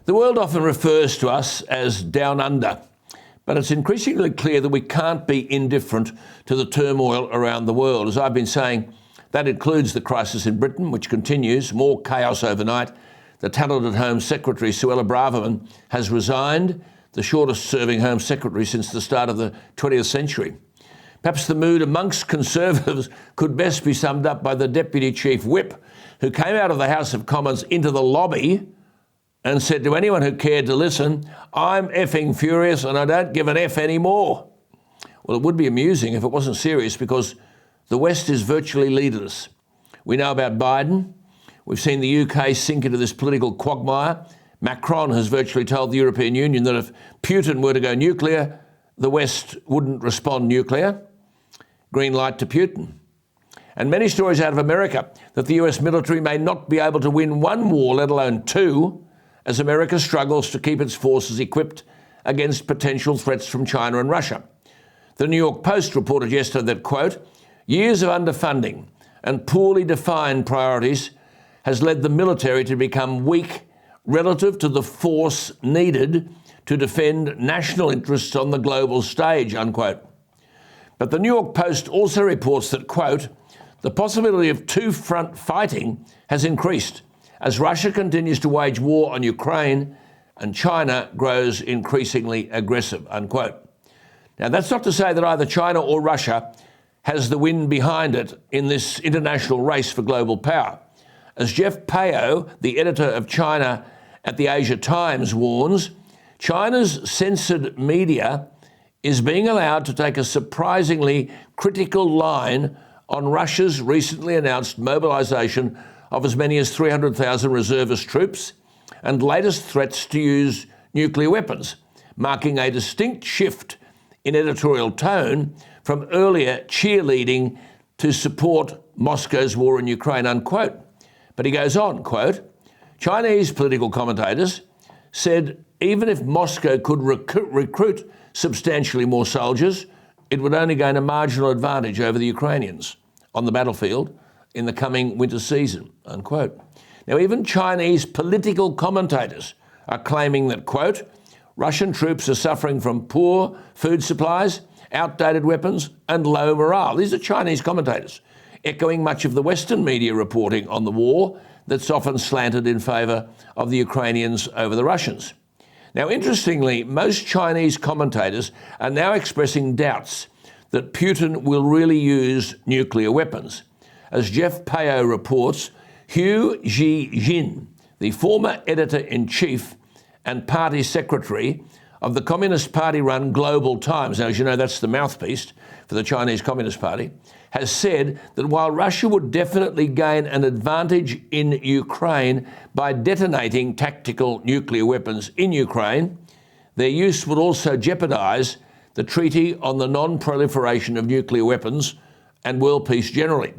The world often refers to us as down under, but it's increasingly clear that we can't be indifferent to the turmoil around the world. As I've been saying, that includes the crisis in Britain, which continues, more chaos overnight. The talented Home Secretary, Suella Braverman, has resigned, the shortest-serving Home Secretary since the start of the 20th century. Perhaps the mood amongst Conservatives could best be summed up by the Deputy Chief Whip, who came out of the House of Commons into the lobby and said to anyone who cared to listen, "I'm effing furious and I don't give an F anymore." Well, it would be amusing if it wasn't serious, because the West is virtually leaderless. We know about Biden. We've seen the UK sink into this political quagmire. Macron has virtually told the European Union that if Putin were to go nuclear, the West wouldn't respond nuclear. Green light to Putin. And many stories out of America that the US military may not be able to win one war, let alone two, as America struggles to keep its forces equipped against potential threats from China and Russia. The New York Post reported yesterday that, quote, "Years of underfunding and poorly defined priorities has led the military to become weak relative to the force needed to defend national interests on the global stage," unquote. But the New York Post also reports that, quote, "The possibility of two-front fighting has increased as Russia continues to wage war on Ukraine and China grows increasingly aggressive," unquote. Now, that's not to say that either China or Russia has the wind behind it in this international race for global power. As Jeff Payo, the editor of China at the Asia Times, warns, China's censored media is being allowed to take a surprisingly critical line on Russia's recently announced mobilisation of as many as 300,000 reservist troops and latest threats to use nuclear weapons, marking a distinct shift in editorial tone from earlier cheerleading to support Moscow's war in Ukraine, unquote. But he goes on, quote, "Chinese political commentators said even if Moscow could recruit substantially more soldiers, it would only gain a marginal advantage over the Ukrainians on the battlefield in the coming winter season," unquote. Now, even Chinese political commentators are claiming that, quote, "Russian troops are suffering from poor food supplies, outdated weapons and low morale." These are Chinese commentators, echoing much of the Western media reporting on the war that's often slanted in favour of the Ukrainians over the Russians. Now, interestingly, most Chinese commentators are now expressing doubts that Putin will really use nuclear weapons. As Jeff Payo reports, Hu Zhijin, the former editor-in-chief and party secretary of the Communist Party-run Global Times, now, as you know, that's the mouthpiece for the Chinese Communist Party, has said that while Russia would definitely gain an advantage in Ukraine by detonating tactical nuclear weapons in Ukraine, their use would also jeopardise the Treaty on the Non-Proliferation of Nuclear Weapons and world peace generally.